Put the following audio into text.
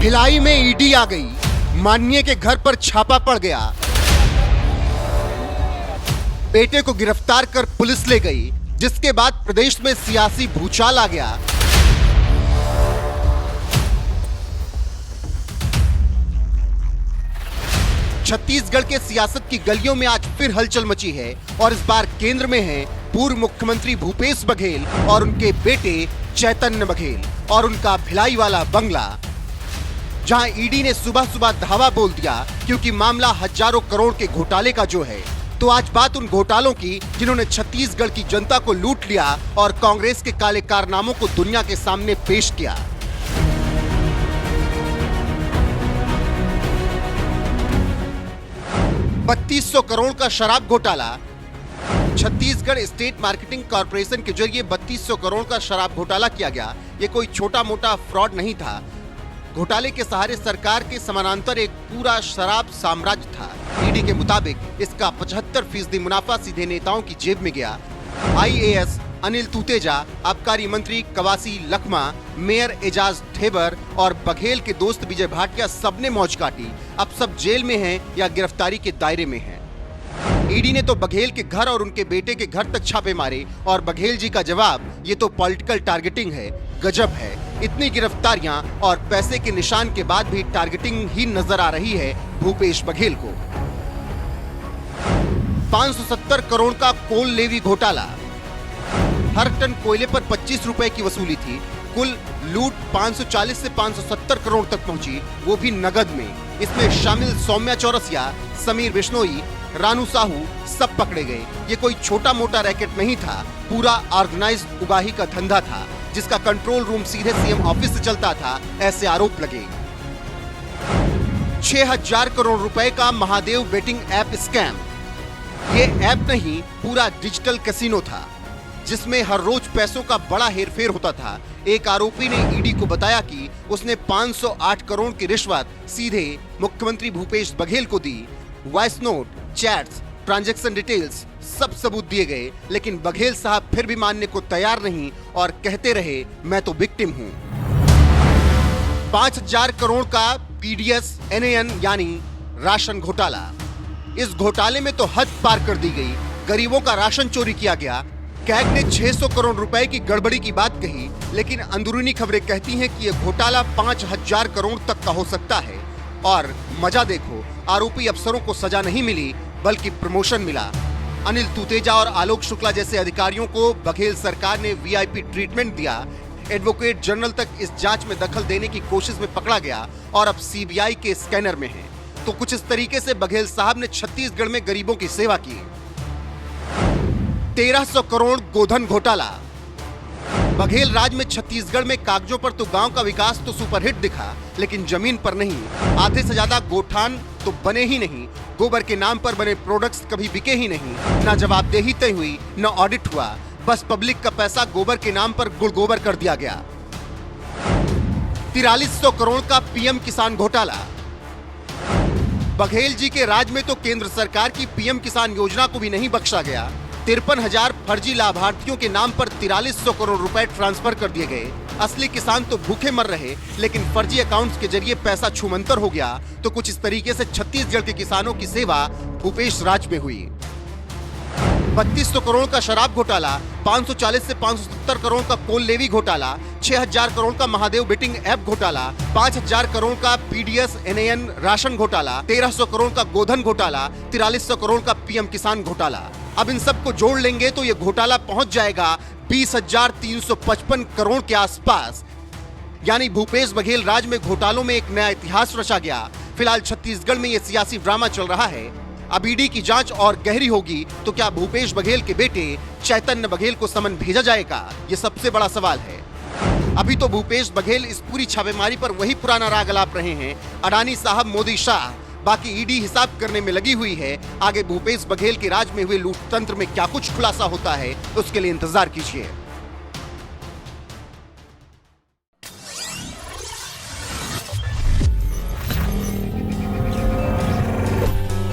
भिलाई में ईडी आ गई, माननीय के घर पर छापा पड़ गया। बेटे को गिरफ्तार कर पुलिस ले गई, जिसके बाद प्रदेश में सियासी भूचाल आ गया। छत्तीसगढ़ के सियासत की गलियों में आज फिर हलचल मची है और इस बार केंद्र में है पूर्व मुख्यमंत्री भूपेश बघेल और उनके बेटे चैतन्य बघेल और उनका भिलाई वाला बंगला, जहां ईडी ने सुबह सुबह धावा बोल दिया क्योंकि मामला हजारों करोड़ के घोटाले का जो है। तो आज बात उन घोटालों की जिन्होंने छत्तीसगढ़ की जनता को लूट लिया और कांग्रेस के काले कारनामों को दुनिया के सामने पेश किया। $3200 करोड़ का शराब घोटाला। छत्तीसगढ़ स्टेट मार्केटिंग कॉर्पोरेशन के जरिए 3200 करोड़ का शराब घोटाला किया गया। ये कोई छोटा मोटा फ्रॉड नहीं था। घोटाले के सहारे सरकार के समानांतर एक पूरा शराब साम्राज्य था। ईडी के मुताबिक इसका 75% मुनाफा सीधे नेताओं की जेब में गया। आईएएस अनिल तुतेजा, आबकारी मंत्री कवासी लखमा, मेयर एजाज ठेबर और बघेल के दोस्त विजय भाटिया सबने मौज काटी। अब सब जेल में हैं या गिरफ्तारी के दायरे में हैं। ईडी ने तो बघेल के घर और उनके बेटे के घर तक छापे मारे और बघेल जी का जवाब, ये तो पॉलिटिकल टारगेटिंग है। गजब है, इतनी गिरफ्तारियां और पैसे के निशान के बाद भी टारगेटिंग ही नजर आ रही है भूपेश बघेल को। 570 करोड़ का कोल लेवी घोटाला। हर टन कोयले पर 25 रुपए की वसूली थी। कुल लूट 540 से 570 करोड़ तक पहुंची, वो भी नगद में। इसमें शामिल सौम्या चौरसिया, समीर बिश्नोई, रानू साहू सब पकड़े गए। ये कोई छोटा मोटा रैकेट नहीं था, पूरा ऑर्गेनाइज्ड उगाही का धंधा था जिसका कंट्रोल रूम सीधे सीएम ऑफिस से चलता था, ऐसे आरोप लगे। 6000 करोड़ रुपए का महादेव बेटिंग ऐप स्कैम। ये ऐप नहीं, पूरा डिजिटल कैसीनो था जिसमें हर रोज पैसों का बड़ा हेरफेर होता था। एक आरोपी ने ईडी को बताया कि उसने 508 करोड़ की रिश्वत सीधे मुख्यमंत्री भूपेश बघेल को दी। Voice note, chats, transaction details सब सबूत दिए गए, लेकिन बघेल साहब फिर भी मानने को तैयार नहीं और कहते रहे, मैं तो विक्टिम हूं। 5000 करोड़ का पीडीएस एनएन यानी राशन घोटाला। इस घोटाले में तो हद पार कर दी गई। गरीबों का राशन चोरी किया गया। कैग ने 600 करोड़ रुपए की गड़बड़ी की बात कही, लेकिन अंदरूनी खबरें कहती हैं कि यह घोटाला 5000 करोड़ तक का हो सकता है। और मजा देखो, आरोपी अफसरों को सजा नहीं मिली बल्कि प्रमोशन मिला। अनिल तुतेजा और आलोक शुक्ला जैसे अधिकारियों को बघेल सरकार ने वीआईपी ट्रीटमेंट दिया। एडवोकेट जनरल तक इस जांच में दखल देने की कोशिश में पकड़ा गया और अब सीबीआई के स्कैनर में है। तो कुछ इस तरीके से बघेल साहब ने छत्तीसगढ़ में गरीबों की सेवा की। 1300 करोड़ गोधन घोटाला। बघेल राज में छत्तीसगढ़ में कागजों पर तो गांव का विकास तो सुपरहिट दिखा, लेकिन जमीन पर नहीं। आधे से ज्यादा गोठान तो बने ही नहीं। गोबर के नाम पर बने प्रोडक्ट्स कभी बिके ही नहीं। ना जवाबदेही तय हुई, ना ऑडिट हुआ। बस पब्लिक का पैसा गोबर के नाम पर गुड़ गोबर कर दिया गया। 4300 करोड़ का पीएम किसान घोटाला। बघेल जी के राज में तो केंद्र सरकार की पीएम किसान योजना को भी नहीं बख्शा गया। 53,000 फर्जी लाभार्थियों के नाम पर 4300 करोड़ रुपए ट्रांसफर कर दिए गए। असली किसान तो भूखे मर रहे, लेकिन फर्जी अकाउंट्स के जरिए पैसा छूमंतर हो गया। तो कुछ इस तरीके से छत्तीसगढ़ के किसानों की सेवा भूपेश राज में हुई। 3200 करोड़ का शराब घोटाला, 540 से 570 करोड़ का कोल लेवी घोटाला, 6000 करोड़ का महादेव बेटिंग ऐप घोटाला, 5000 करोड़ का पीडीएस एनएन राशन घोटाला, 1300 करोड़ का गोधन घोटाला, 4300 करोड़ का पीएम किसान घोटाला। अब इन सबको जोड़ लेंगे तो ये घोटाला पहुंच जाएगा 20,355 करोड़ के आसपास। यानी भूपेश बघेल राज में घोटालों में एक नया इतिहास रचा गया। फिलहाल छत्तीसगढ़ में ये सियासी ड्रामा चल रहा है। अब ईडी की जांच और गहरी होगी तो क्या भूपेश बघेल के बेटे चैतन्य बघेल को समन भेजा जाएगा? ये सबसे बड़ा सवाल है। अभी तो भूपेश बघेल इस पूरी छापेमारी पर वही पुराना राग अलाप रहे हैं, अडानी साहब मोदी शाह। बाकी ईडी हिसाब करने में लगी हुई है। आगे भूपेश बघेल के राज में हुए लूट तंत्र में क्या कुछ खुलासा होता है, उसके लिए इंतजार कीजिए।